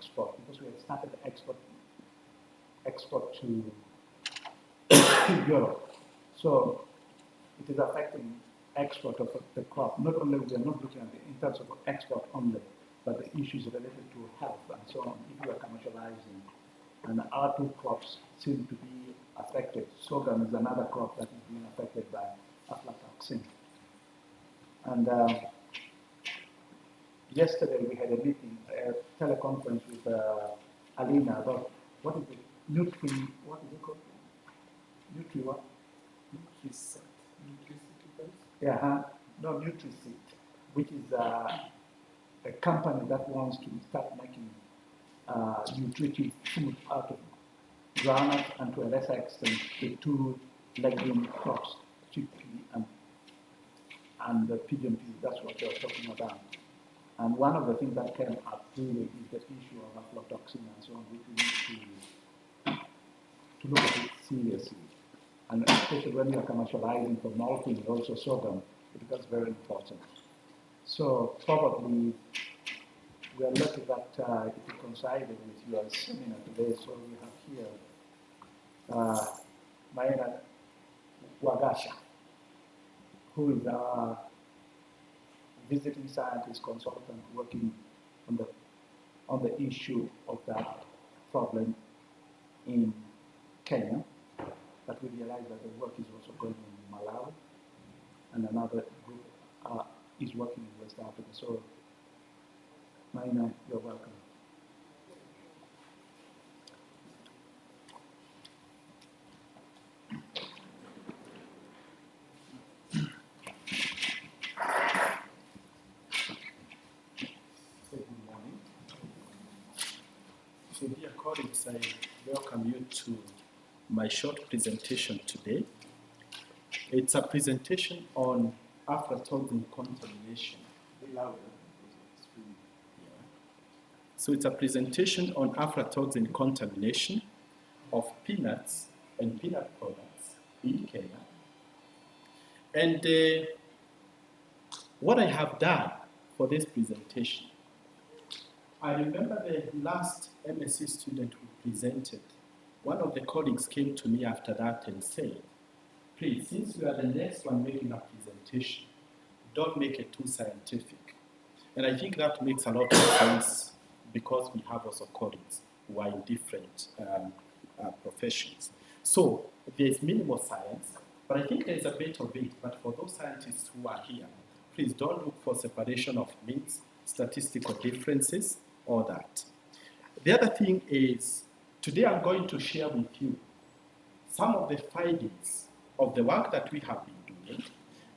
export, because we have started export to Europe. So it is affecting export of the crop. Not only we are not looking at it in terms of export only, but the issues related to health and so on, if we are commercializing. And our two crops seem to be affected. Sorghum is another crop that is being affected by aflatoxin. And yesterday we had a meeting, a teleconference with Alina about what is it? What is it called? What? Nutriset. Yeah, no, Nutriset, which is a company that wants to start making nutritive food out of groundnut and to a lesser extent the two legume crops, chickpea and the pigeon pea. That's what they were talking about. And one of the things that came up really is the issue of aflatoxin and so on, which we need to look at it seriously. And especially when you are commercializing for malting and also sorghum, it becomes very important. So probably we are lucky that it coincided with your seminar today. So we have here Maina Wagasha, who is our visiting scientist consultant working on the issue of that problem in Kenya. But we realize that the work is also going in Malawi, and another group is working in West Africa. So, Maina, you're welcome. Good morning. So, dear colleagues, I welcome you to my short presentation today. It's a presentation on aflatoxin contamination. So it's a presentation on aflatoxin contamination of peanuts and peanut products in Kenya. And what I have done for this presentation, I remember the last MSc student who presented. One of the colleagues came to me after that and said, please, since you are the next one making a presentation, don't make it too scientific. And I think that makes a lot of sense because we have also colleagues who are in different professions. So there's minimal science, but I think there's a bit of it. But for those scientists who are here, please don't look for separation of means, statistical differences, or that. The other thing is, today I'm going to share with you some of the findings of the work that we have been doing,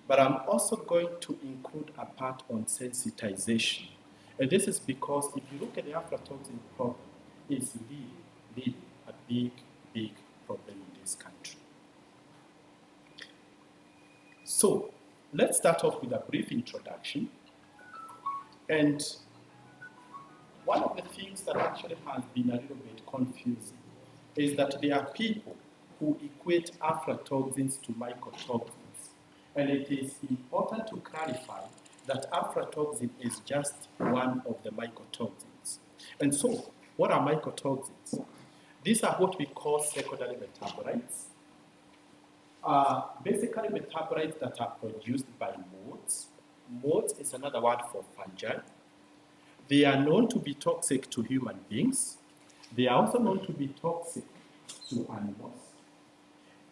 but I'm also going to include a part on sensitization. And this is because if you look at the aflatoxin problem, it's really a big, big problem in this country. So let's start off with a brief introduction. And one of the things that actually has been a little bit confusing is that there are people who equate aflatoxins to mycotoxins. And it is important to clarify that aflatoxin is just one of the mycotoxins. And so, what are mycotoxins? These are what we call secondary metabolites. Basically metabolites that are produced by moths. Moths is another word for fungi. They are known to be toxic to human beings. They are also known to be toxic to animals.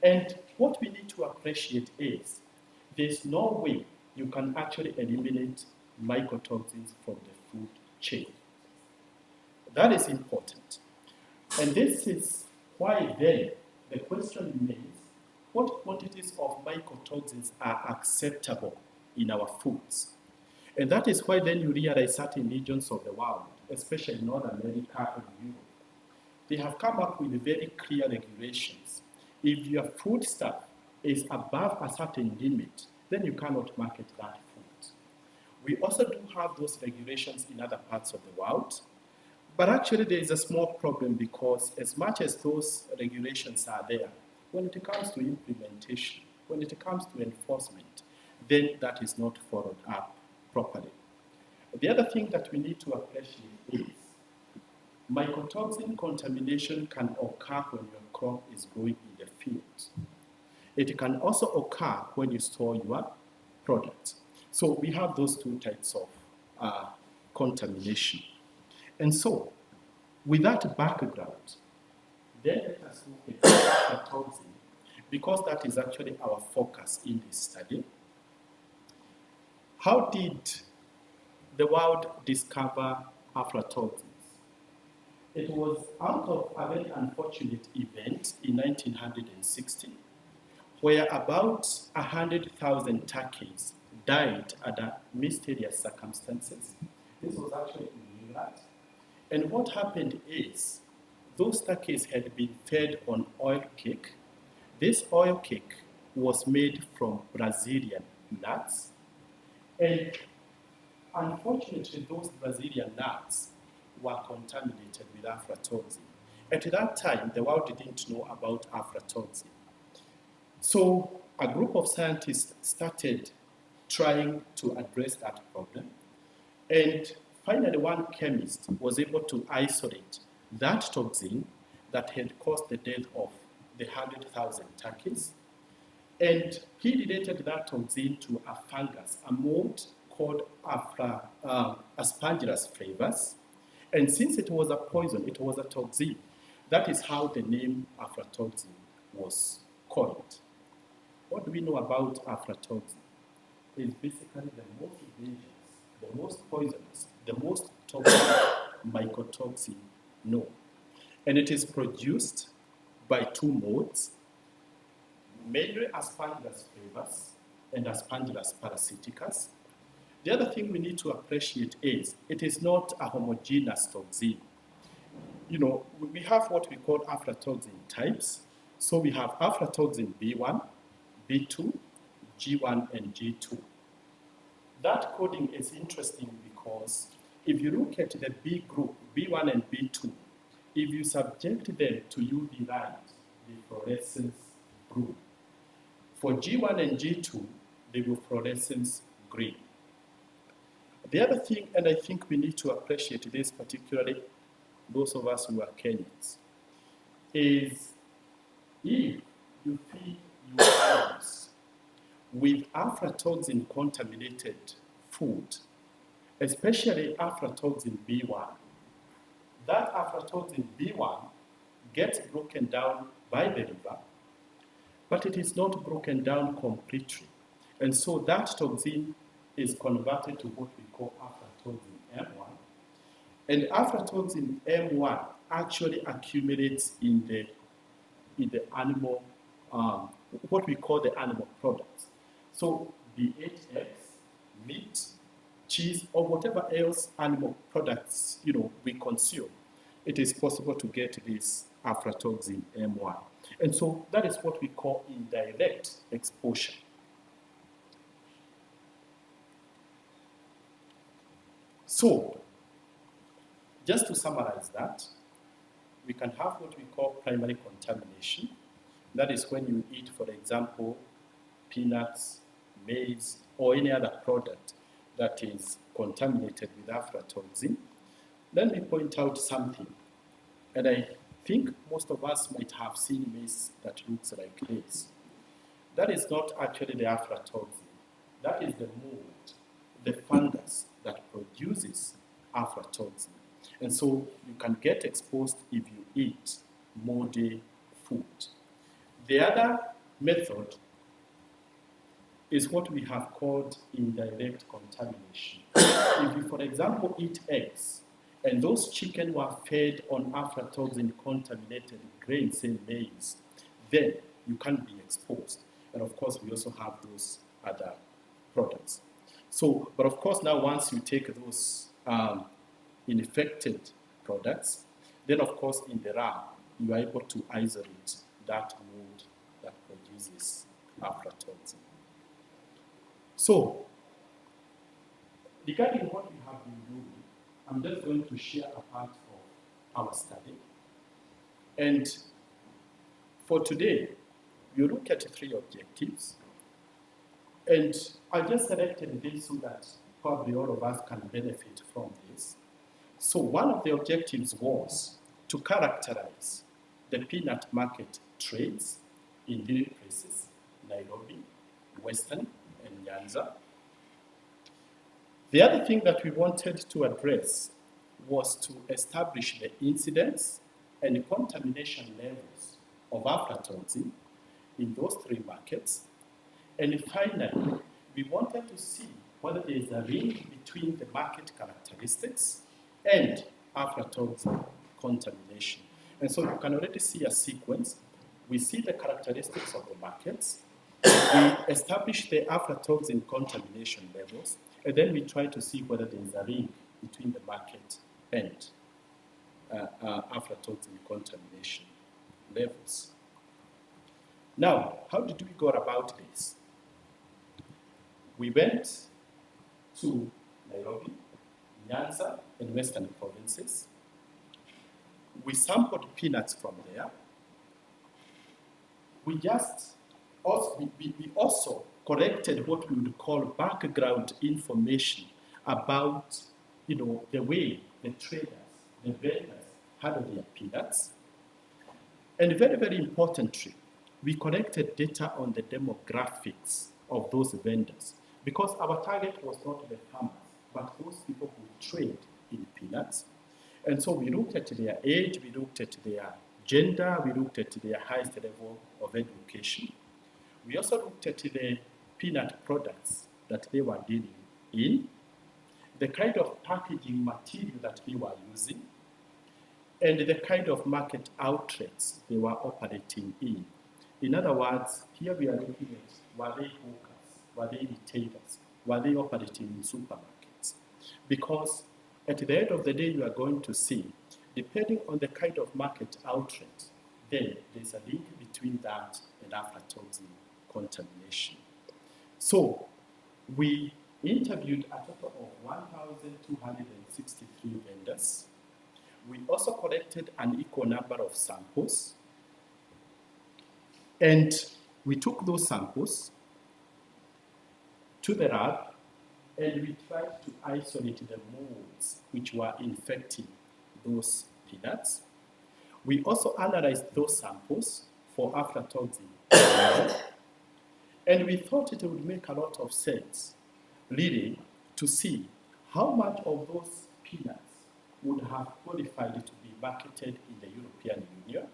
And what we need to appreciate is there's no way you can actually eliminate mycotoxins from the food chain. That is important. And this is why then the question remains, what quantities of mycotoxins are acceptable in our foods? And that is why then you realize certain regions of the world, especially North America and Europe, they have come up with very clear regulations. If your foodstuff is above a certain limit, then you cannot market that food. We also do have those regulations in other parts of the world, but actually there is a small problem because as much as those regulations are there, when it comes to implementation, when it comes to enforcement, then that is not followed up properly. The other thing that we need to appreciate is mycotoxin contamination can occur when your crop is growing in the field. It can also occur when you store your products. So we have those two types of contamination. And so, with that background, then let us look at aflatoxin, because that is actually our focus in this study. How did the world discover aflatoxins? It was out of a very unfortunate event in 1960, where about 100,000 turkeys died under mysterious circumstances. This was actually in England. And what happened is, those turkeys had been fed on oil cake. This oil cake was made from Brazilian nuts. And unfortunately, those Brazilian nuts were contaminated with aflatoxin. At that time, the world didn't know about aflatoxin. So a group of scientists started trying to address that problem. And finally, one chemist was able to isolate that toxin that had caused the death of the 100,000 turkeys. And he related that toxin to a fungus, a mold called Aspergillus flavus. And since it was a poison, it was a toxin, that is how the name aflatoxin was coined. What do we know about aflatoxin? It's basically the most dangerous, the most poisonous, the most toxic mycotoxin known. And it is produced by two modes, mainly Aspergillus flavus and Aspergillus parasiticus. The other thing we need to appreciate is it is not a homogeneous toxin. You know, we have what we call aflatoxin types. So we have aflatoxin B1, B2, G1, and G2. That coding is interesting because if you look at the B group, B1 and B2, if you subject them to UV light, the fluorescence blue. For G1 and G2, they will fluorescence green. The other thing, and I think we need to appreciate this, particularly those of us who are Kenyans, is if you feed your animals with aflatoxin contaminated food, especially aflatoxin B1, that aflatoxin B1 gets broken down by the liver, but it is not broken down completely. And so that toxin is converted to what we call aflatoxin M1. And aflatoxin M1 actually accumulates in the animal, what we call the animal products. So be it eggs, meat, cheese, or whatever else animal products we consume, it is possible to get this aflatoxin M1. And so that is what we call indirect exposure. So, just to summarize that, we can have what we call primary contamination. That is when you eat, for example, peanuts, maize, or any other product that is contaminated with aflatoxin. Let me point out something, and I think most of us might have seen maize that looks like this. That is not actually the aflatoxin. That is the mold, the fungus that produces aflatoxin. And so you can get exposed if you eat moldy food. The other method is what we have called indirect contamination. If you, for example, eat eggs, and those chicken were fed on aflatoxin contaminated grain, say maize, then you can be exposed. And of course, we also have those other products. So, but of course, now once you take those infected products, then of course in the lab, you are able to isolate that mold that produces aflatoxin. So, regarding what we have been doing, I'm just going to share a part of our study. And for today, you look at 3 objectives. And I just selected this so that probably all of us can benefit from this. So one of the objectives was to characterize the peanut market trades in three places: Nairobi, Western, and Nyanza. The other thing that we wanted to address was to establish the incidence and contamination levels of aflatoxin in those three markets. And finally, we wanted to see whether there is a link between the market characteristics and aflatoxin contamination. And so you can already see a sequence. We see the characteristics of the markets, we establish the aflatoxin contamination levels, and then we try to see whether there is a link between the market and aflatoxin contamination levels. Now, how did we go about this? We went to Nairobi, Nyanza, and Western provinces. We sampled peanuts from there. We also collected what we would call background information about, the way the traders, the vendors handle their peanuts. And very, very importantly, we collected data on the demographics of those vendors, because our target was not the farmers, but those people who trade in peanuts. And so we looked at their age, we looked at their gender, we looked at their highest level of education. We also looked at the peanut products that they were dealing in, the kind of packaging material that they were using, and the kind of market outlets they were operating in. In other words, here we are looking at, were they hawkers, were they retailers, were they operating in supermarkets? Because at the end of the day, you are going to see, depending on the kind of market outlet, then there's a link between that and aflatoxin contamination. So we interviewed a total of 1,263 vendors. We also collected an equal number of samples. And we took those samples to the lab, and we tried to isolate the molds which were infecting those peanuts. We also analyzed those samples for aflatoxin level, and we thought it would make a lot of sense, really, to see how much of those peanuts would have qualified to be marketed in the European Union,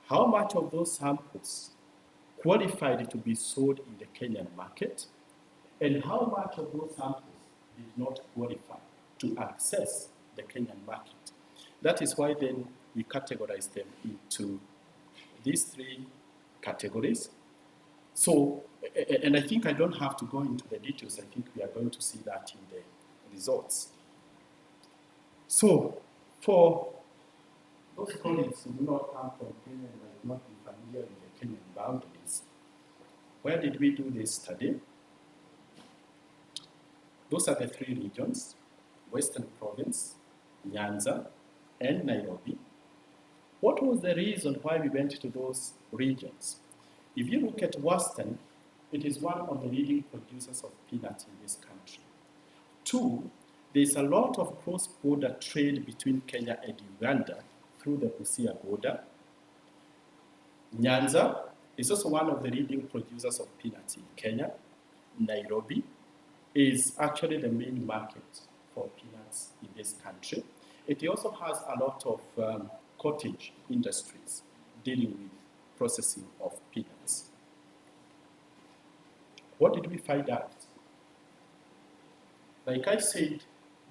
how much of those samples qualified to be sold in the Kenyan market, and how much of those samples did not qualify to access the Kenyan market. That is why then we categorize them into these three categories. So, and I think I don't have to go into the details. I think we are going to see that in the results. So, for those colleagues who do not come from Kenya and might not be familiar with the Kenyan boundaries, where did we do this study? Those are the three regions: Western Province, Nyanza, and Nairobi. What was the reason why we went to those regions? If you look at Western, it is one of the leading producers of peanuts in this country. Two, there's a lot of cross-border trade between Kenya and Uganda through the Busia border. Nyanza is also one of the leading producers of peanuts in Kenya. Nairobi is actually the main market for peanuts in this country. It also has a lot of cottage industries dealing with processing of peanuts. What did we find out? Like I said,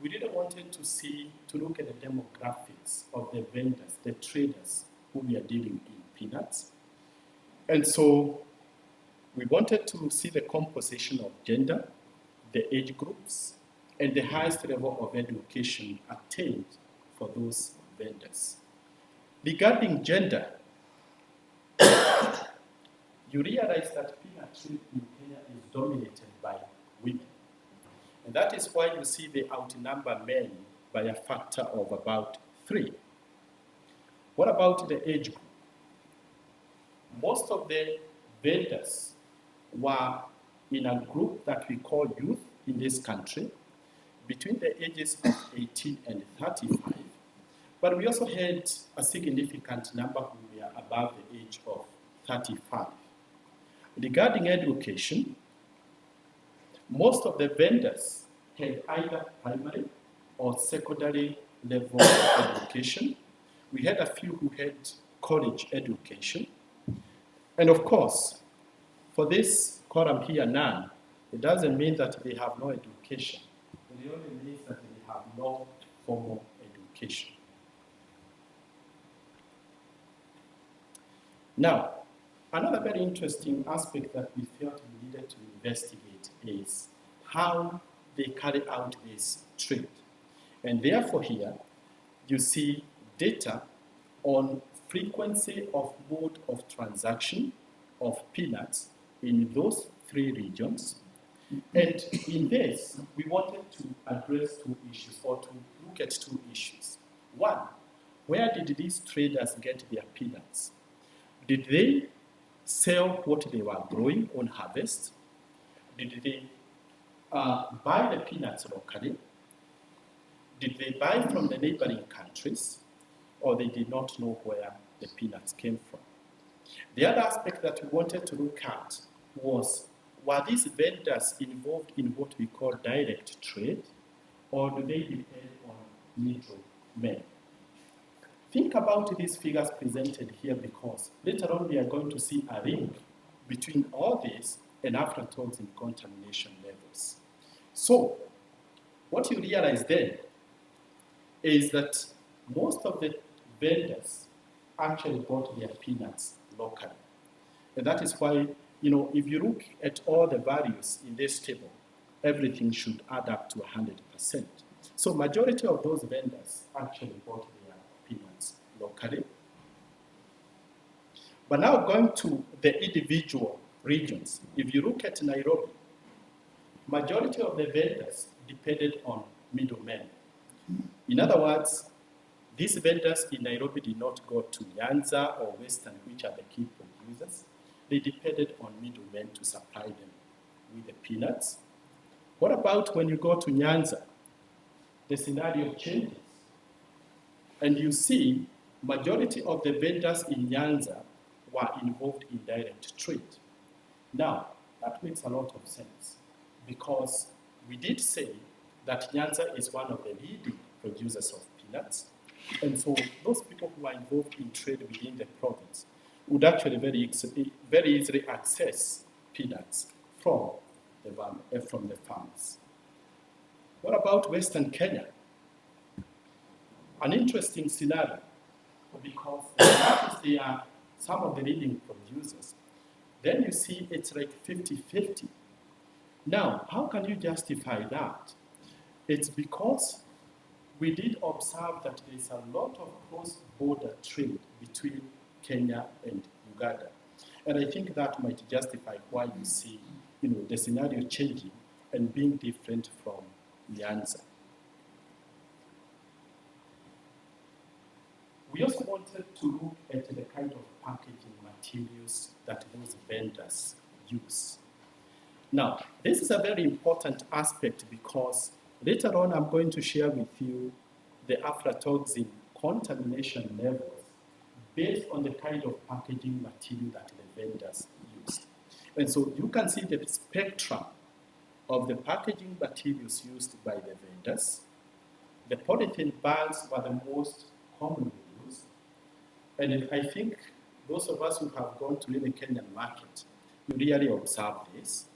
we really wanted to look at the demographics of the vendors, the traders who we are dealing in peanuts. And so we wanted to see the composition of gender, the age groups, and the highest level of education attained for those vendors. Regarding gender, you realize that peanut trade in Kenya is dominated by women. And that is why you see they outnumber men by a factor of about 3. What about the age group? Most of the vendors were in a group that we call youth in this country. between the ages of 18 and 35, but we also had a significant number who were above the age of 35. Regarding education, most of the vendors had either primary or secondary level education. We had a few who had college education. And of course, for this column here, none, it doesn't mean that they have no education. It only means that they have no formal education. Now, another very interesting aspect that we felt we needed to investigate is how they carry out this trade. And therefore here, you see data on frequency of mode of transaction of peanuts in those three regions. And in this, we wanted to address two issues, or to look at two issues. One, where did these traders get their peanuts? Did they sell what they were growing on harvest? Did they buy the peanuts locally? Did they buy from the neighboring countries? Or they did not know where the peanuts came from? The other aspect that we wanted to look at was, were these vendors involved in what we call direct trade, or do they depend on middlemen? Think about these figures presented here, because later on we are going to see a link between all this and aflatoxin contamination levels. So, what you realize then is that most of the vendors actually bought their peanuts locally. And that is why, if you look at all the values in this table, everything should add up to 100%. So majority of those vendors actually bought their peanuts locally. But now going to the individual regions, if you look at Nairobi, majority of the vendors depended on middlemen. In other words, these vendors in Nairobi did not go to Nyanza or Western, which are the key producers. They depended on middlemen to supply them with the peanuts. What about when you go to Nyanza? The scenario changes. And you see, majority of the vendors in Nyanza were involved in direct trade. Now, that makes a lot of sense, because we did say that Nyanza is one of the leading producers of peanuts. And so those people who are involved in trade within the province would actually very easily access peanuts from the farmers. What about Western Kenya? An interesting scenario, because they are some of the leading producers. Then you see it's like 50-50. Now, how can you justify that? It's because we did observe that there's a lot of cross-border trade between Kenya and Uganda. And I think that might justify why you see the scenario changing and being different from Nyanza. We also wanted to look at the kind of packaging materials that those vendors use. Now, this is a very important aspect, because later on I'm going to share with you the aflatoxin contamination levels based on the kind of packaging material that the vendors used. And so you can see the spectrum of the packaging materials used by the vendors. The polythene bags were the most commonly used. And I think those of us who have gone to the Kenyan market, you really observe this.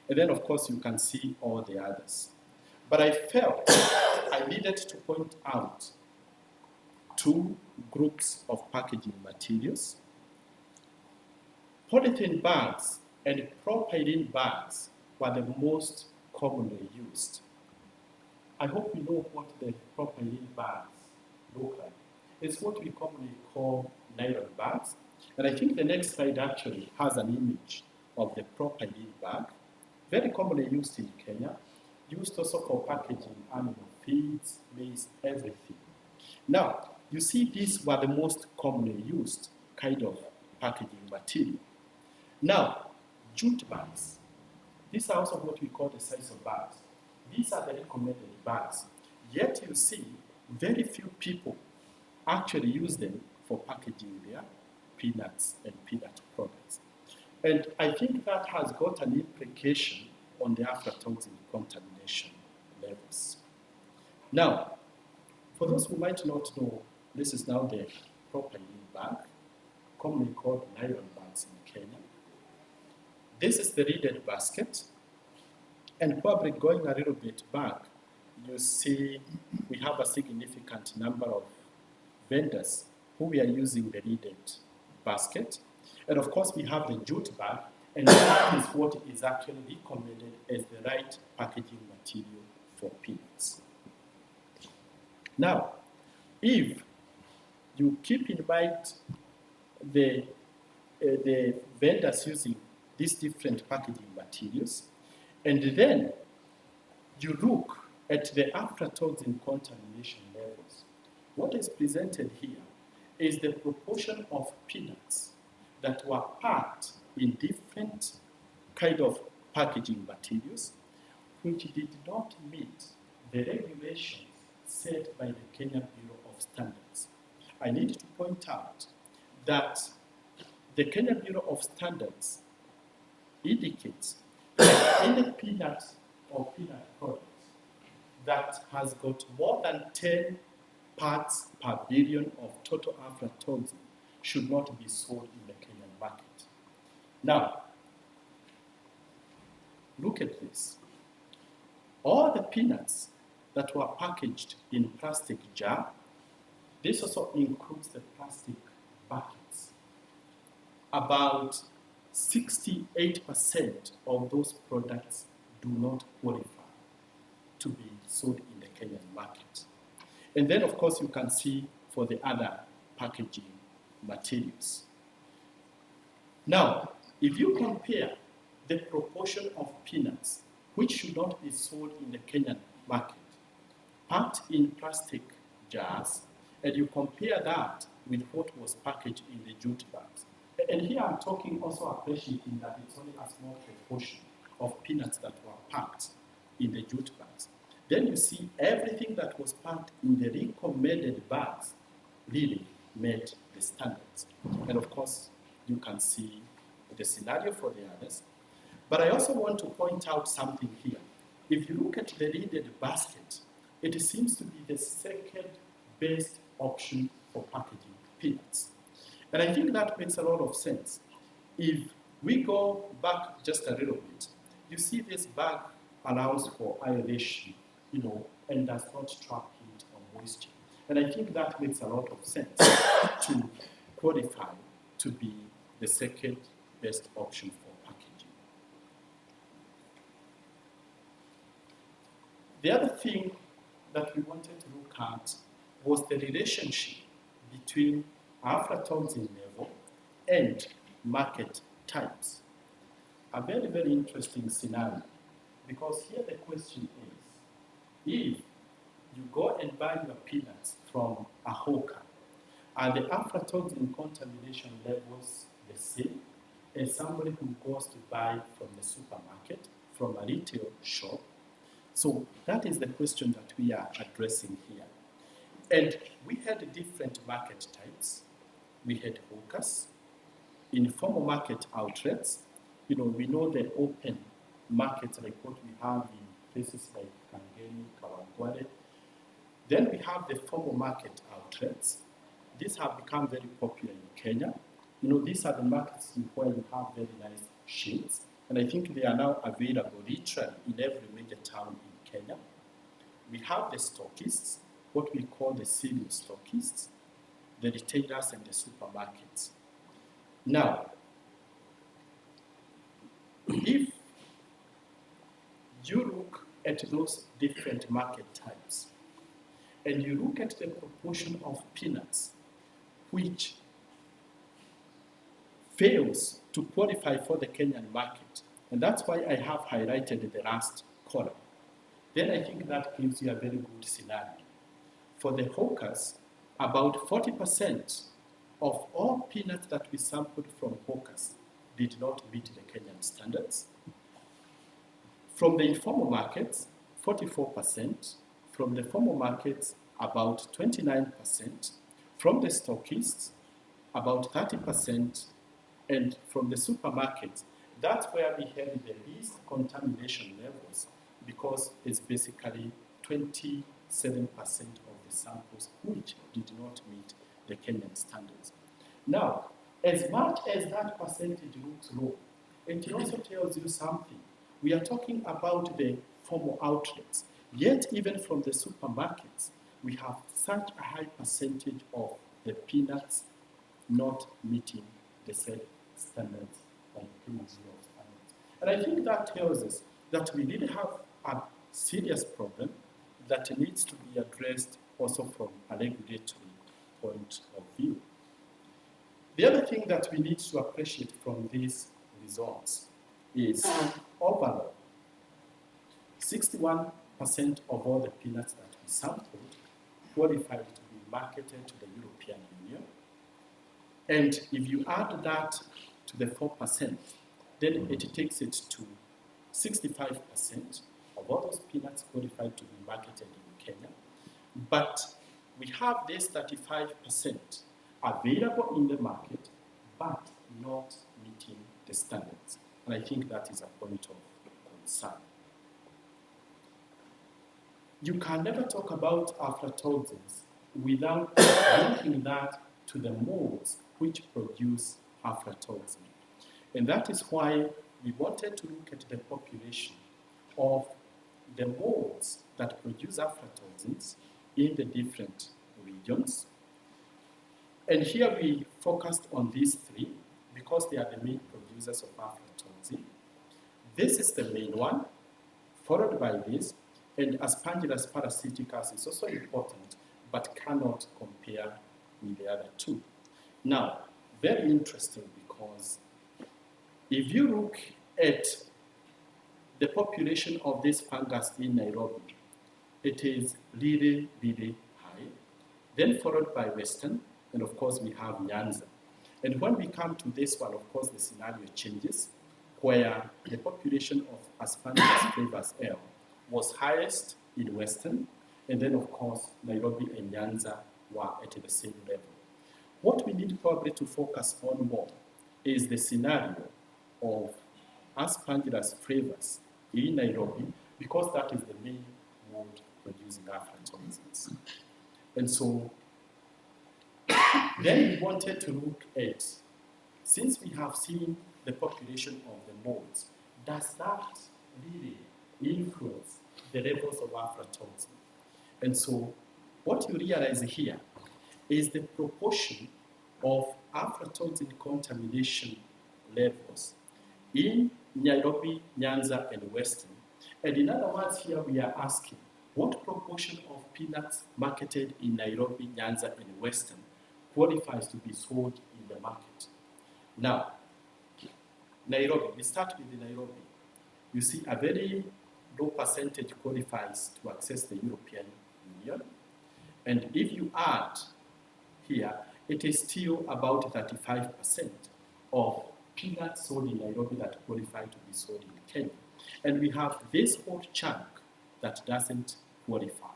And then, of course, you can see all the others. But I felt I needed to point out two groups of packaging materials. Polythene bags and propylene bags were the most commonly used. I hope you know what the propylene bags look like. It's what we commonly call nylon bags. And I think the next slide actually has an image of the propylene bag, very commonly used in Kenya, used also for packaging animal feeds, maize, everything. Now, you see these were the most commonly used kind of packaging material. Now, jute bags. These are also what we call the size of bags. These are the recommended bags. Yet you see very few people actually use them for packaging their peanuts and peanut products. And I think that has got an implication on the aflatoxin contamination levels. Now, for those who might not know, this is now the proper yield bag, commonly called nylon bags in Kenya. This is the reeded basket, and probably going a little bit back, you see we have a significant number of vendors who we are using the reeded basket. And of course, we have the jute bag, and that is what is actually recommended as the right packaging material for peanuts. Now, if you keep in mind the vendors using these different packaging materials, and then you look at the aflatoxin contamination levels, what is presented here is the proportion of peanuts that were packed in different kind of packaging materials which did not meet the regulations set by the Kenya Bureau of Standards. I need to point out that the Kenya Bureau of Standards indicates that any peanut or peanut product that has got more than 10 parts per billion of total aflatoxin should not be sold in the Kenyan market. Now, look at this. All the peanuts that were packaged in plastic jar, this also includes the plastic buckets. About 68% of those products do not qualify to be sold in the Kenyan market. And then, of course, you can see for the other packaging materials. Now, if you compare the proportion of peanuts which should not be sold in the Kenyan market, packed in plastic jars, and you compare that with what was packaged in the jute bags. And here I'm talking also appreciating that it's only a small proportion of peanuts that were packed in the jute bags. Then you see everything that was packed in the recommended bags really met the standards. And of course, you can see the scenario for the others. But I also want to point out something here. If you look at the reeded basket, it seems to be the second best option for packaging peanuts. And I think that makes a lot of sense. If we go back just a little bit, you see this bag allows for aeration, and does not trap heat or moisture. And I think that makes a lot of sense to qualify to be the second best option for packaging. The other thing that we wanted to look at was the relationship between aflatoxin level and market types. A very, very interesting scenario, because here the question is, if you go and buy your peanuts from a hawker, are the aflatoxin contamination levels the same as somebody who goes to buy from the supermarket, from a retail shop? So that is the question that we are addressing here. And we had different market types. We had hawkers, informal market outlets. We know the open markets like what we have in places like Kangeni, Kawangware. Then we have the formal market outlets. These have become very popular in Kenya. These are the markets where you have very nice shades. And I think they are now available literally in every major town in Kenya. We have the stockists, what we call the cereal stockists, the retailers and the supermarkets. Now, if you look at those different market types, and you look at the proportion of peanuts which fails to qualify for the Kenyan market, and that's why I have highlighted the last column, then I think that gives you a very good scenario. For the hawkers, about 40% of all peanuts that we sampled from hawkers did not meet the Kenyan standards. From the informal markets, 44%. from the formal markets, about 29%, from the stockists, about 30%, and from the supermarkets, that's where we have the least contamination levels because it's basically 27% of the samples which did not meet the Kenyan standards. Now, as much as that percentage looks low, it also tells you something. We are talking about the formal outlets, yet even from the supermarkets, we have such a high percentage of the peanuts not meeting the said standards by Peanut Zero standards. And I think that tells us that we did have a serious problem that needs to be addressed also from a regulatory point of view. The other thing that we need to appreciate from these results is overall, 61% of all the peanuts that we sampled qualified to be marketed to the European Union. And if you add that to the 4%, then it takes it to 65% of all those peanuts qualified to be marketed in Kenya. But we have this 35% available in the market, but not meeting the standards. And I think that is a point of concern. You can never talk about aflatoxins without linking that to the molds which produce aflatoxin. And that is why we wanted to look at the population of the molds that produce aflatoxins in the different regions. And here we focused on these three because they are the main producers of aflatoxin. This is the main one, followed by this, and Aspergillus parasiticus is also important, but cannot compare with the other two. Now, very interesting because if you look at the population of this fungus in Nairobi, it is really, really high. Then followed by Western, and of course we have Nyanza. And when we come to this one, of course the scenario changes, where the population of Aspergillus flavus L was highest in Western, and then of course Nairobi and Nyanza were at the same level. What we need probably to focus on more is the scenario of Aspergillus flavus in Nairobi, because that is the main mold producing aflatoxins. And so then we wanted to look at, since we have seen the population of the molds, does that really influence the levels of aflatoxin? And so what you realize here is the proportion of aflatoxin contamination levels in Nairobi, Nyanza, and Western. And in other words, here we are asking, what proportion of peanuts marketed in Nairobi, Nyanza, and Western qualifies to be sold in the market? Now, Nairobi, we start with Nairobi. You see a very low percentage qualifies to access the European Union. And if you add here, it is still about 35% of peanuts sold in Nairobi that qualify to be sold in Kenya. And we have this whole chunk that doesn't qualify.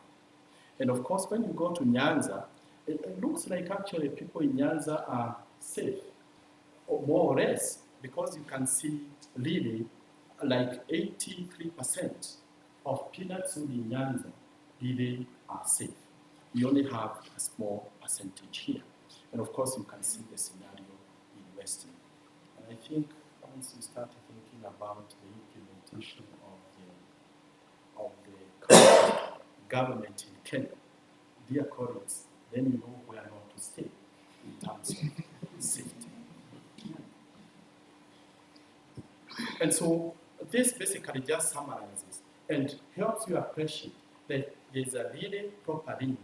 And of course, when you go to Nyanza, it looks like actually people in Nyanza are safe, or more or less, because you can see really like 83% of peanuts sold in Nyanza really are safe. We only have a small percentage here. And of course, you can see the scenario in Western. And I think once you start thinking about the implementation of the government in Kenya, dear colleagues, then you know where not to stay in terms of safety. And so this basically just summarizes and helps you appreciate that there's a really proper link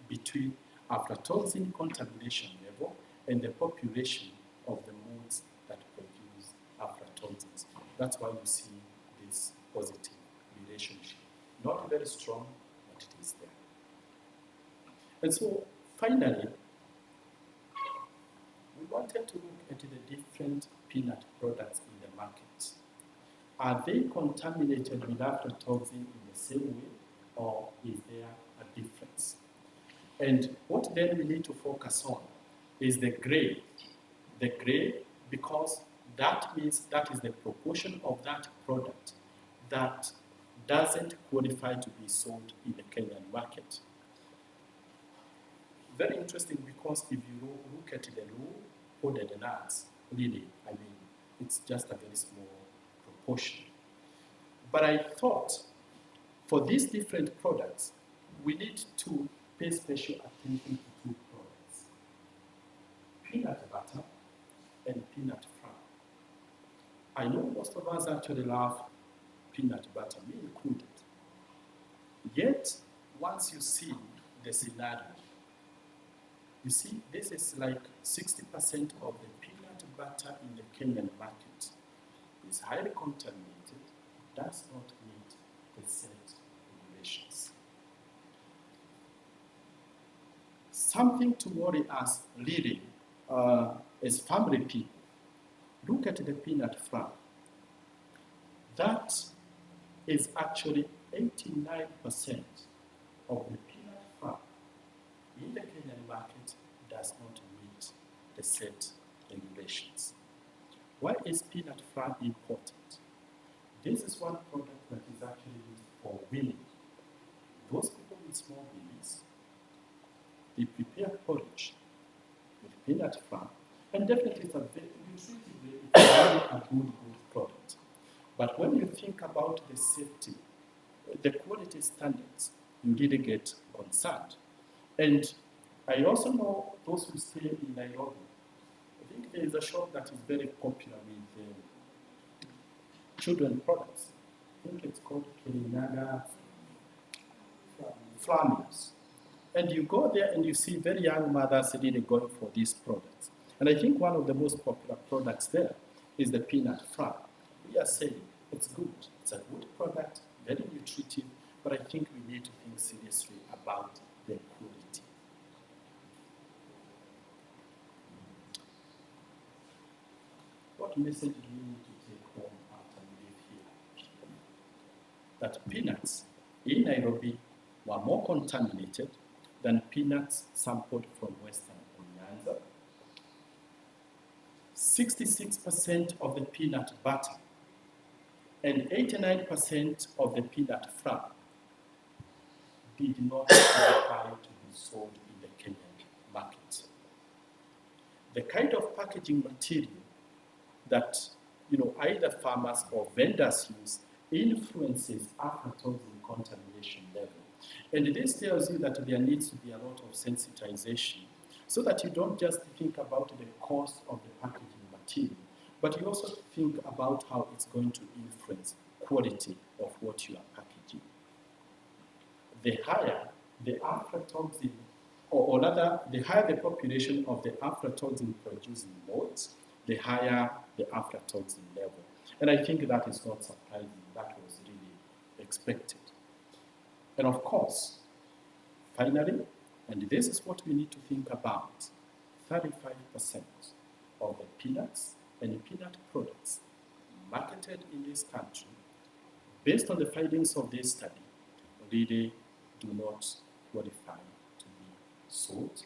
between aflatoxin contamination level and the population of the molds that produce aflatoxins. That's why you see this positive relationship. Not very strong, but it is there. And so finally, we wanted to look at the different peanut products in the market. Are they contaminated with aflatoxin in the same way or is there a difference? And what then we need to focus on is the gray. The gray, because that means that is the proportion of that product that doesn't qualify to be sold in the Kenyan market. Very interesting, because if you look at the low-coded nuts, really, I mean, it's just a very small proportion. But I thought for these different products, we need to pay special attention to two products: peanut butter and peanut flour. I know most of us actually love peanut butter, me included. Yet, once you see the scenario, you see this is like 60% of the peanut butter in the Kenyan market is highly contaminated, does not meet the set regulations. Something to worry us really as family people. Look at the peanut flour. That is actually 89% of the peanut flour in the Kenyan market does not meet the set regulations. Why is peanut flour important? This is one product that is actually used for weaning. Those people with small babies, they prepare porridge with peanut flour, and definitely it's a very good product. But when you think about the safety, the quality standards, you really get concerned. And I also know those who stay in Nairobi. I think there is a shop that is very popular with children products. I think it's called Kirinyaga Flamings. And you go there and you see very young mothers really going for these products. And I think one of the most popular products there is the peanut flour. We are saying it's good, it's a good product, very nutritive, but I think we need to think seriously about the quality. What message do we need to take home after we leave here? That peanuts in Nairobi were more contaminated than peanuts sampled from Western Nyanza. 66% of the peanut butter and 89% of the peanut flour did not qualify to be sold in the Kenyan market. The kind of packaging material that either farmers or vendors use influences aflatoxin contamination level. And this tells you that there needs to be a lot of sensitization so that you don't just think about the cost of the packaging material, but you also think about how it's going to influence quality of what you are packaging. The higher the aflatoxin, or rather, the higher the population of the aflatoxin producing modes, the higher the aflatoxin level. And I think that is not surprising. That was really expected. And of course, finally, and this is what we need to think about, 35% of the peanuts and peanut products marketed in this country, based on the findings of this study, really do not qualify to be sold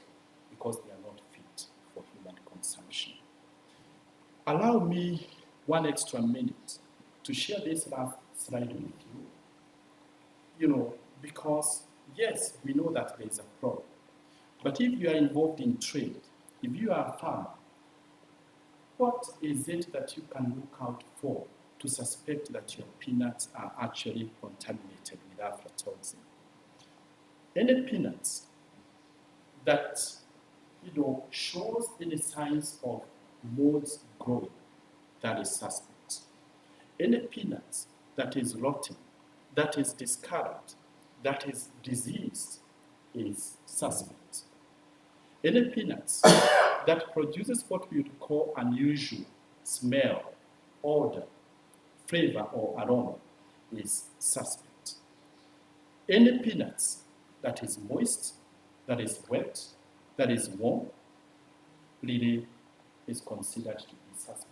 because they are not fit for human consumption. Allow me one extra minute to share this last slide with you. Because yes, we know that there is a problem. But if you are involved in trade, if you are a farmer, what is it that you can look out for to suspect that your peanuts are actually contaminated with aflatoxin? Any peanuts that shows any signs of molds growing, that is suspect. Any peanuts that is rotten, that is discolored, that is diseased, is suspect. Any peanuts that produces what we would call unusual smell, odor, flavor, or aroma is suspect. Any peanuts that is moist, that is wet, that is warm, really is considered to be suspect.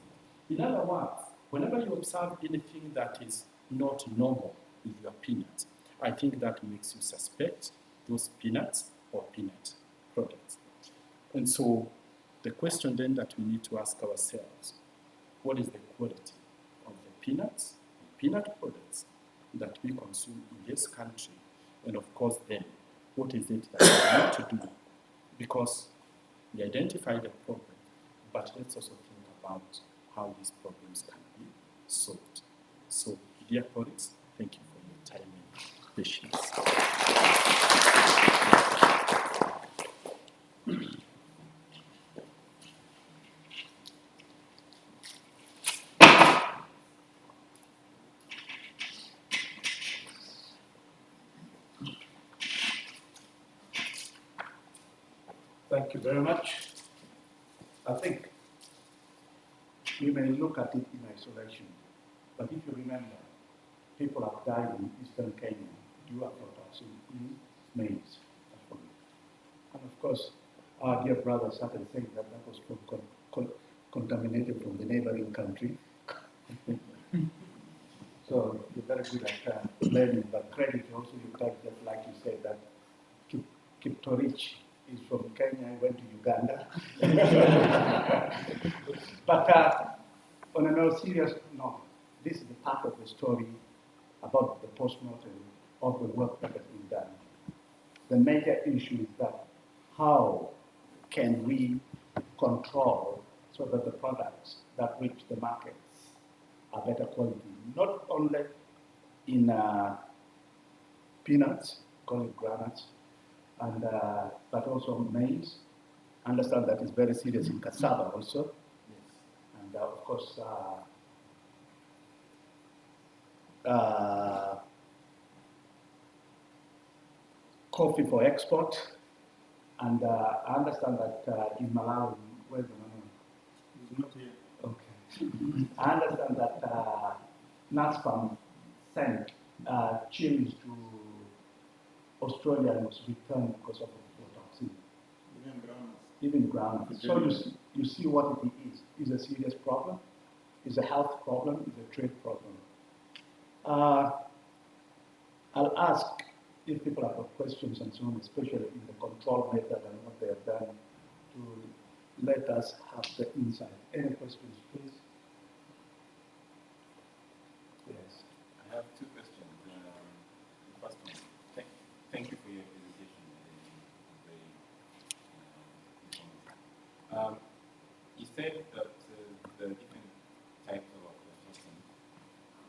In other words, whenever you observe anything that is not normal with your peanuts, I think that makes you suspect those peanuts or peanut products. And so the question then that we need to ask ourselves, what is the quality of the peanuts and peanut products that we consume in this country? And of course then, what is it that we need to do? Because we identify the problem, but let's also think about how these problems can be solved. So, dear colleagues, thank you for your time and patience. Thank you very much. I think we may look at it in isolation, but if you remember, people have died in eastern Kenya due to aflatoxin in maize. And of course, our dear brother started saying that that was contaminated from the neighboring country. So you're very good at learning, but credit also you got, just like you said, that Kiptorich is from Kenya, went to Uganda. But on a more serious note, this is the part of the story about the postmortem of the work that has been done. The major issue is that how can we control so that the products that reach the markets are better quality, not only in peanuts, call it granules, and but also maize. Understand that it's very serious in cassava also, yes. And of course coffee for export, and I understand that in Malawi, where's the money? It's not here. Okay. I understand that NASPAM sent chilies to Australia and was returned because of aflatoxin. Even groundnuts. So you see what it is. It's a serious problem. It's a health problem. It's a trade problem. I'll ask if people have got questions and so on, especially in the control method and what they have done, to let us have the insight. Any questions, please? Yes. I have two questions. The first one, thank you for your presentation. Very you said that the different types of aflatoxin,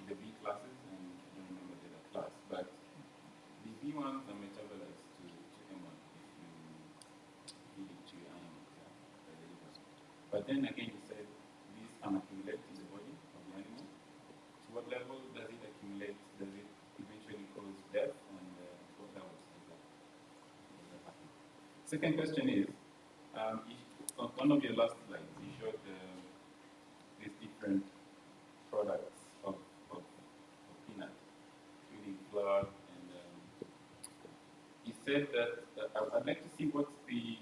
the B classes, and I don't remember the other class, but the B ones are metabolized to M1 if you feed it to your animals, by the liver. But then again, you said these accumulate in the body of the animal. To what level does it accumulate? Does it eventually cause death? And what levels does that happen? Second question is, on one of your last slides, you showed these different products of peanut, including flour, and you said that I'd like to see what's the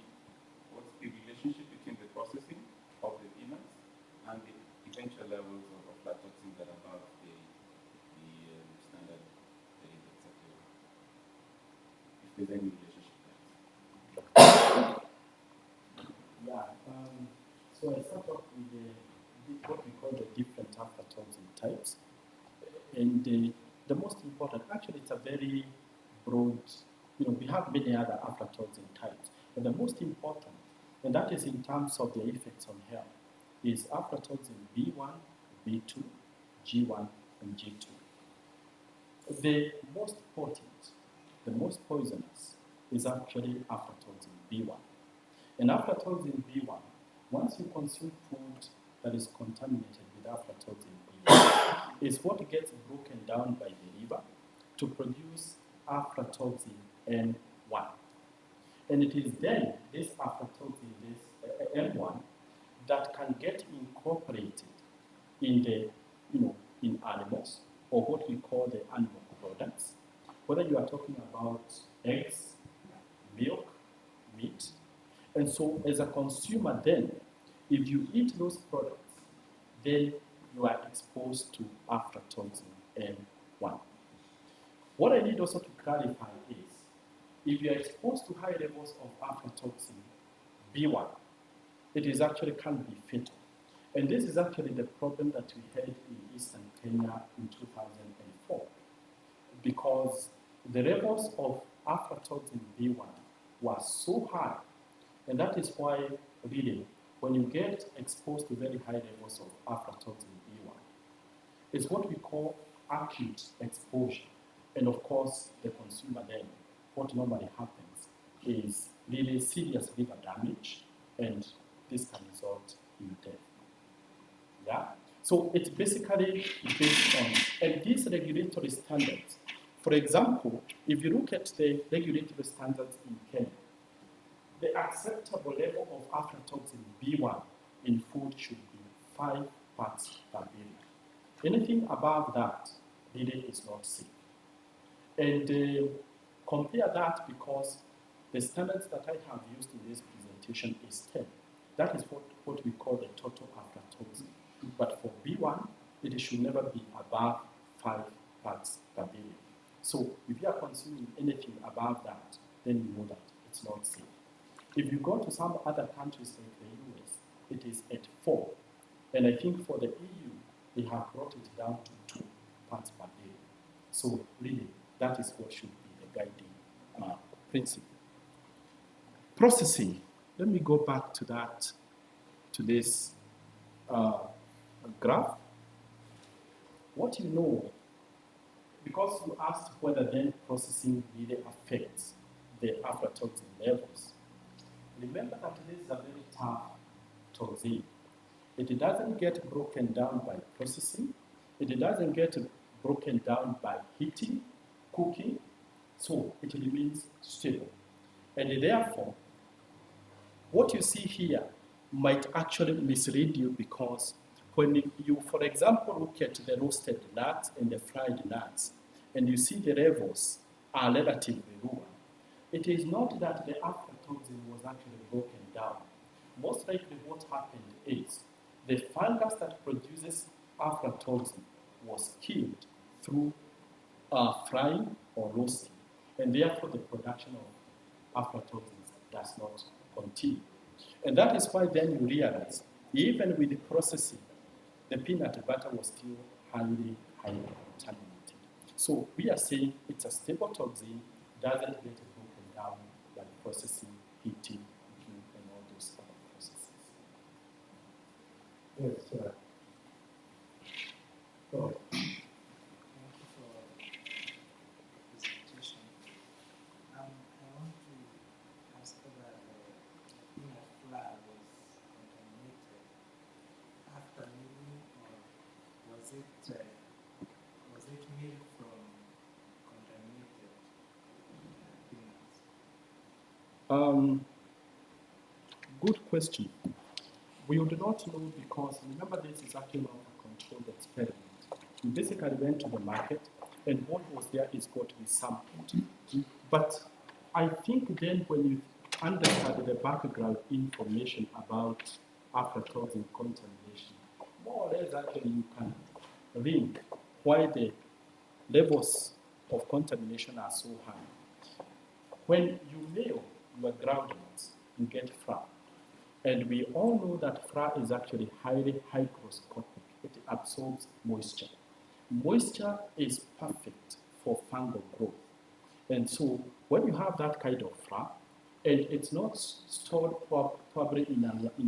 relationship between the processing of the peanuts and the eventual levels of aflatoxin that are above the standard that is acceptable. If there's any relationship there. Yeah, so I start off with what we call the different aflatoxin types. And the most important, actually it's a very broad, we have many other aflatoxin types, but the most important, and that is in terms of their effects on health, is aflatoxin B1, B2, G1, and G2. The most potent, the most poisonous is actually aflatoxin B1. And aflatoxin B1, once you consume food that is contaminated with aflatoxin B1, is what gets broken down by the liver to produce aflatoxin N1. And it is then this aflatoxin, this N1, that can get incorporated in the, in animals, or what we call the animal products, whether you are talking about eggs, milk, meat. And so as a consumer then, if you eat those products, then you are exposed to aflatoxin N1. What I need also to clarify is, if you are exposed to high levels of aflatoxin B1, it is actually can be fatal. And this is actually the problem that we had in Eastern Kenya in 2004, because the levels of aflatoxin B1 were so high, and that is why really, when you get exposed to very high levels of aflatoxin B1, it's what we call acute exposure. And of course, the consumer then, what normally happens is really serious liver damage, and this can result in death. Yeah? So it's basically based on, and these regulatory standards, for example, if you look at the regulatory standards in Kenya, the acceptable level of aflatoxin B1 in food should be 5 parts per billion. Anything above that really is not safe. And compare that, because the standards that I have used in this presentation is 10. That is what we call the total aflatoxin. But for B1, it should never be above 5 parts per billion. So if you are consuming anything above that, then you know that it's not safe. If you go to some other countries like the US, it is at 4. And I think for the EU, they have brought it down to 2 parts per billion. So really, that is what should be the guiding principle. Processing. Let me go back to that, to this graph. What you know, because you asked whether then processing really affects the aflatoxin levels, remember that this is a very tough toxin. It doesn't get broken down by processing. It doesn't get broken down by heating, cooking, so it remains stable. And therefore, what you see here might actually mislead you, because when you, for example, look at the roasted nuts and the fried nuts, and you see the levels are relatively lower, it is not that the aflatoxin was actually broken down. Most likely what happened is the fungus that produces aflatoxin was killed through frying or roasting, and therefore the production of aflatoxins does not continue. And that is why then you realize, even with the processing, the peanut butter was still highly contaminated. So we are saying it's a stable toxin, doesn't get broken down by processing, heating, cooking, and all those other processes. Yes, so, Thank you for the presentation. I want to ask whether the peanut flour was contaminated after milling, or was it made from contaminated peanuts? Good question. We would not know, because remember, this is actually not a controlled experiment. We basically went to the market, and what was there is got to be sampled. But I think then when you understand the background information about aflatoxin contamination, more or less actually you can link why the levels of contamination are so high. When you mill your groundnuts, you get flour. And we all know that flour is actually highly hygroscopic. It absorbs moisture. Moisture is perfect for fungal growth. And so when you have that kind of flour, and it's not stored probably in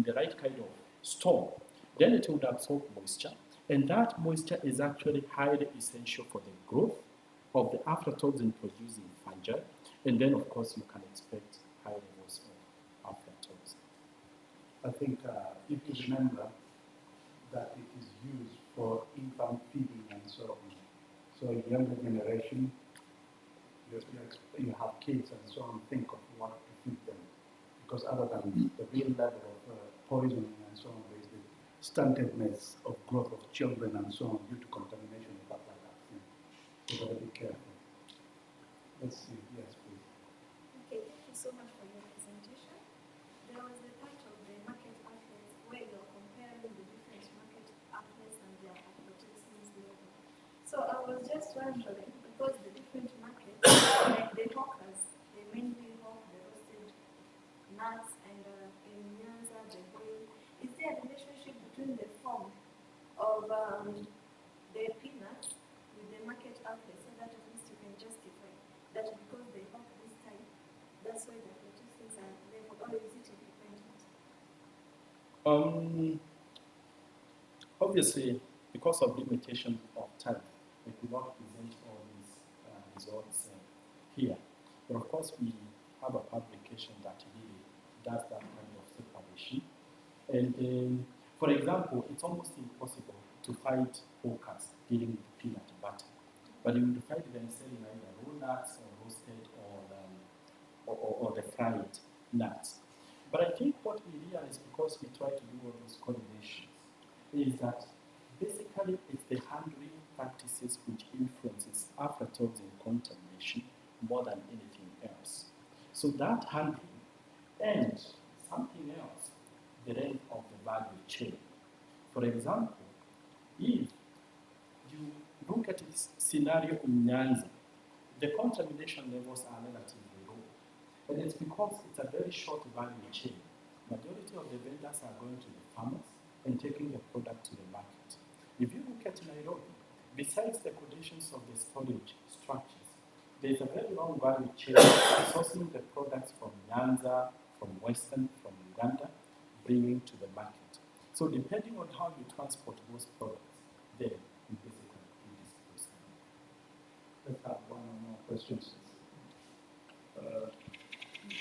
the right kind of store, then it would absorb moisture. And that moisture is actually highly essential for the growth of the aflatoxin producing fungi. And then, of course, you can expect high levels of aflatoxin. I think if you remember that it is used for infant feeding and so on. So younger generation, you have kids and so on, think of what to feed them. Because other than the real level of poisoning and so on, there is the stuntedness of growth of children and so on due to contamination and stuff like that. So you gotta be careful. Let's see, yes, please. Okay, thank you so much for your presentation. There was the part of the market outlets where you're comparing the different market outlets and their aflatoxins level. So I was just wondering, because the different of the peanuts with the market outlet, so that at least you can justify that because they have this type, that's why the aflatoxins are there, or is it independent? Obviously, because of limitation of time, we could not present all these results here. But of course, we have a publication that really does that kind of separation. And for example, it's almost impossible to find hawkers dealing with peanut butter. But you will find them selling either raw nuts or roasted or the fried nuts. But I think what we realize, because we try to do all those correlations, is that basically it's the handling practices which influences aflatoxin contamination more than anything else. So that handling and something else, the length of the value chain. For example, if you look at this scenario in Nyanza, the contamination levels are relatively low. And it's because it's a very short value chain. Majority of the vendors are going to the farmers and taking the product to the market. If you look at Nairobi, besides the conditions of the storage structures, there's a very long value chain sourcing the products from Nyanza, from Western, from Uganda, bringing to the market. So depending on how you transport those products, then you basically predispose them. Let's have one or more questions.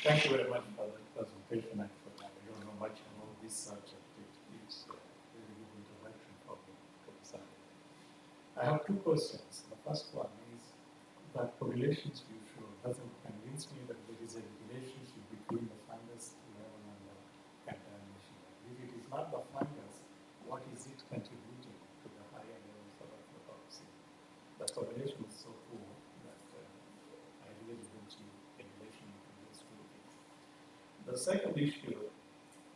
Thank you very much for the presentation. Actually, I don't know much about this subject. It's a very good introduction for me to the subject. I have two questions. The first one is that correlations you show doesn't convince me that there is a relationship between the fungus level and the contamination. If it is not the fungus, what is it contributing to the higher levels of aflatoxin? The correlation is so poor that I really don't see a relation between those two things. The second issue,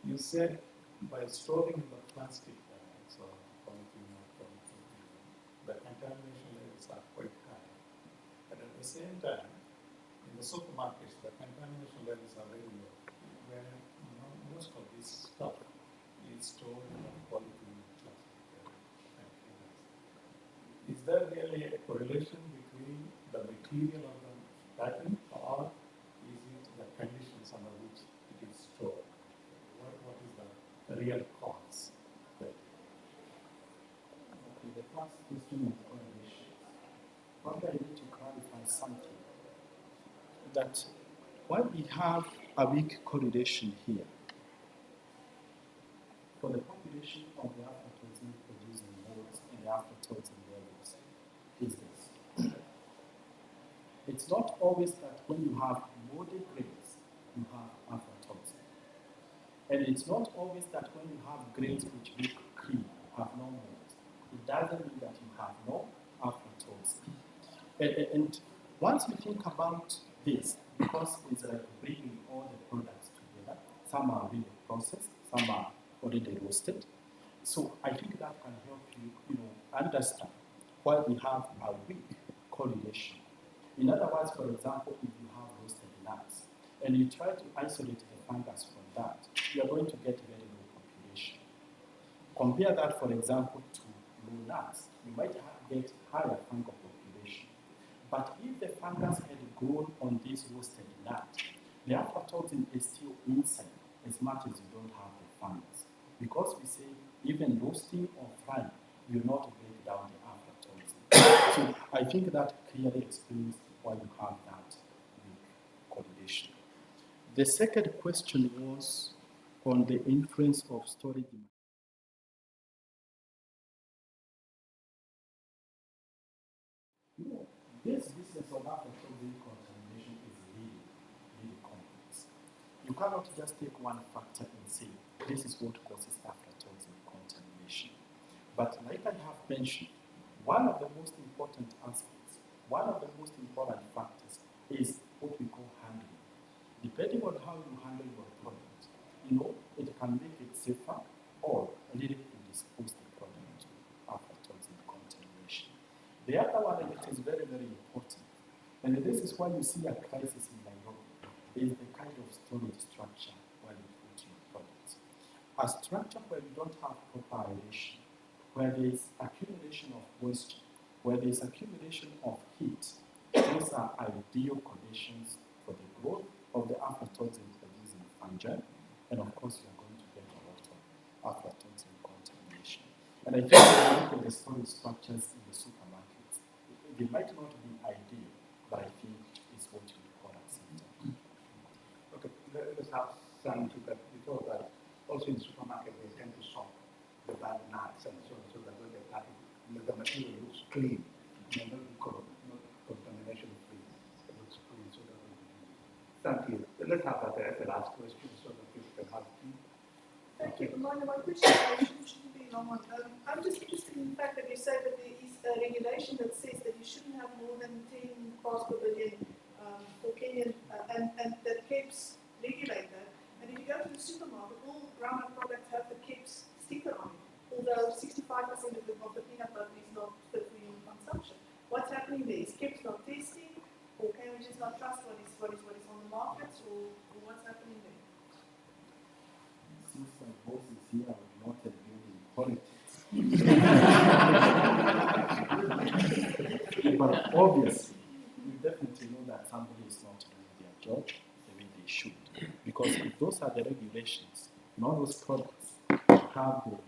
you said by storing the plastic bags or polythene or polyethylene, the contamination levels are quite high. But at the same time, in the supermarkets, the contamination levels are very low, where most of this stuff is stored in the polythene plastic containers. Is there really a correlation between the material of the packing, or is it the conditions under which it is stored? What is the real cause? Okay, the first question is correlation. What I need to clarify something, that while we have a weak correlation here, for the population of the aflatoxin producing molds and the aflatoxin levels, is this. It's not always that when you have molded grains, you have aflatoxin. And it's not always that when you have grains which look clean, have no mold. It doesn't mean that you have no aflatoxin. And once you think about this, because it's like bringing all the products together, some are really processed, some are already roasted. So I think that can help you, understand why we have a weak correlation. In other words, for example, if you have roasted nuts and you try to isolate the fungus from that, you are going to get very low population. Compare that, for example, to low nuts. You might get higher fungal population. But if the fungus had grown on this roasted nut, the aflatoxin is still inside as much as you don't have the fungus. Because we say even roasting or frying will not break down the aflatoxin. So I think that clearly explains why you have that weak correlation. The second question was on the influence of storage. This business of aflatoxin contamination is really, really complex. You cannot just take one factor and say, this is what causes aflatoxin contamination. But like I have mentioned, one of the most important aspects, one of the most important factors is what we call handling. Depending on how you handle your product, it can make it safer or a little predispose the product to aflatoxin contamination. The other one, and it is very, very important, and this is why you see a crisis in Nairobi, is the kind of storage structure where you put your products. A structure where you don't have proper aeration where there is accumulation of moisture, where there is accumulation of heat, those are ideal conditions for the growth of the aflatoxin producing fungi, and of course you are going to get a lot of aflatoxin contamination. And I think when you look at the storage structures in the supermarkets, they might not be ideal, but I think it's what you call acceptable. Okay, let's have some to that before that. Also in supermarket, they tend to sort the bad nuts and so on, so that when they pack it, the material looks clean, and not contamination free. It looks clean, so that we can. Thank you. Let's have that as the last question, so that people can have tea. Thank you. My question shouldn't be a long one. I'm just interested in the fact that you say that there is a regulation that says that you shouldn't have more than 10 parts per billion for Kenyan, and that KEBS regulate that. And if you go to the supermarket, all ground-up products have the KEBS sticker on it, although 65% of the peanut butter is not fit for human consumption. What's happening there? Is KEBS not testing, or can we just not trust what is on the markets, or what's happening there? Since my boss is here, I would not agree in politics. But obviously, we definitely know that somebody is not doing their job the way they should. Because if those are the regulations, not those products have the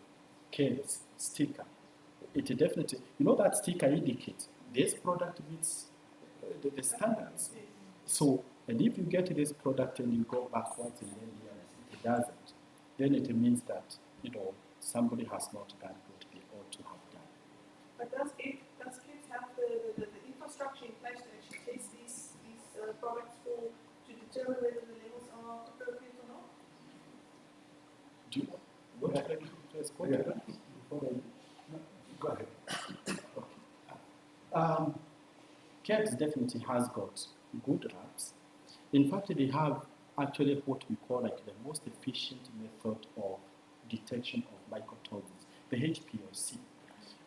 KEBS sticker, it definitely, you know that sticker indicates this product meets the standards. So, and if you get this product and you go back once in 10 years, it doesn't, then it means that, somebody has not done what they ought to have done. But does KEBS have the infrastructure in place to actually test these products to determine whether the levels are appropriate or not? Do you want to respond to that? Go ahead. KEBS definitely has got good labs. In fact, they have actually what we call like the most efficient method of detection of mycotoxins, the HPLC.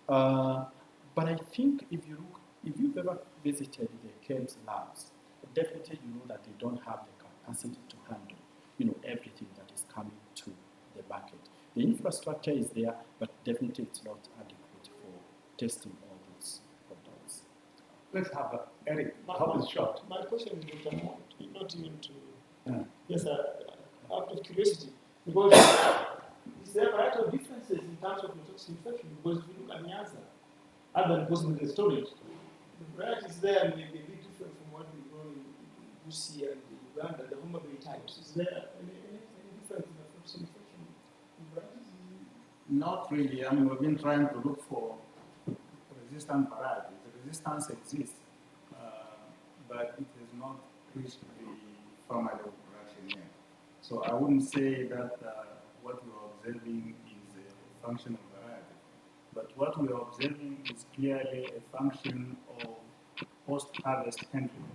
But I think if you've ever visited the KEBS labs, definitely you know that they don't have the capacity to handle, everything that is coming to the market. The infrastructure is there, but definitely it's not adequate for testing all those products. Let's have Eric. How is short? My question is not even to. Yes, out of curiosity, because is there a variety of differences in terms of aflatoxin infection? Because if you look at Nyanza, other than cosmetic storage, the varieties there may be a bit different from what we grow in Busia and Uganda, the Homa Bay types. Is there any difference in aflatoxin infection in varieties? Not really. I mean, we've been trying to look for resistant varieties. The resistance exists, but it has not reached the farmer level production yet. So I wouldn't say that what we're observing is a function of variety, but what we're observing is clearly a function of post-harvest handling.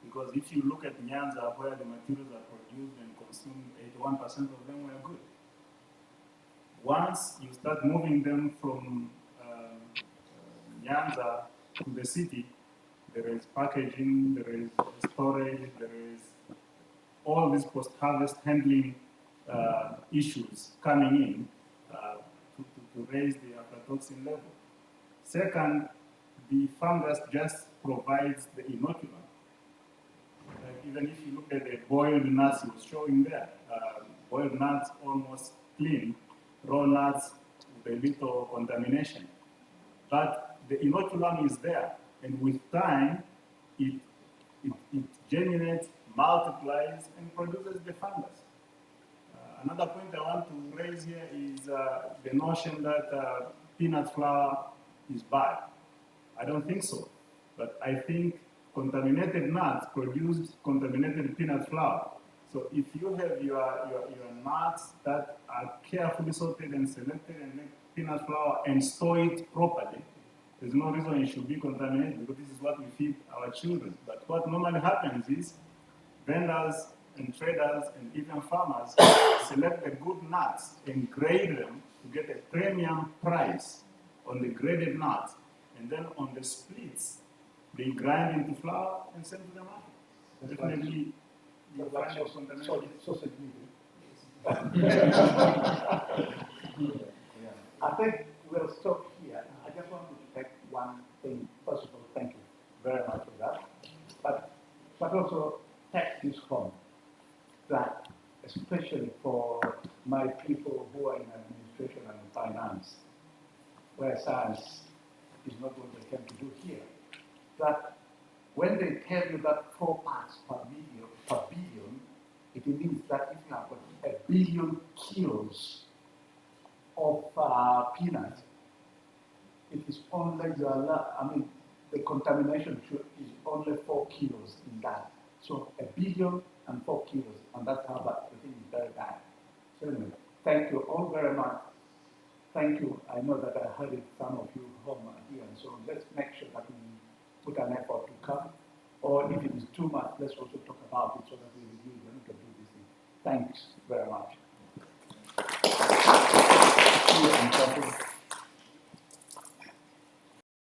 Because if you look at Nyanza, where the materials are produced and consumed, 81% of them were good. Once you start moving them from Nyanza to the city, there is packaging, there is storage, there is all these post-harvest handling issues coming in to raise the aflatoxin level. Second, the fungus just provides the inoculant. Even if you look at the boiled nuts he was showing there, boiled nuts almost clean, raw nuts with a little contamination. But the inoculum is there, and with time, it generates, multiplies, and produces the fungus. Another point I want to raise here is the notion that peanut flour is bad. I don't think so, but I think contaminated nuts produce contaminated peanut flour. So if you have your nuts that are carefully sorted and selected and make peanut flour and store it properly, there's no reason it should be contaminated, because this is what we feed our children. But what normally happens is vendors and traders and even farmers select the good nuts and grade them to get a premium price on the graded nuts, and then on the splits, they grind into flour and send to the market. Definitely, you find a contamination. Sausage meat. I think we'll stop here. I just want to make one thing. First of all, thank you very much for that. But also take this home, that especially for my people who are in administration and finance, where science is not what they came to do here, that when they tell you that 4 parts per billion, it means that if you have got 1 billion kilos of peanuts, it is only the contamination is only 4 kilos in that. So 1 billion and 4 kilos, and that's how bad the thing is very bad. So anyway, thank you all very much. Thank you. I know that I heard it, some of you home here, and so let's make sure that we put an effort to come. Or if it is too much, let's also talk about it so that we review when we can do this thing. Thanks very much.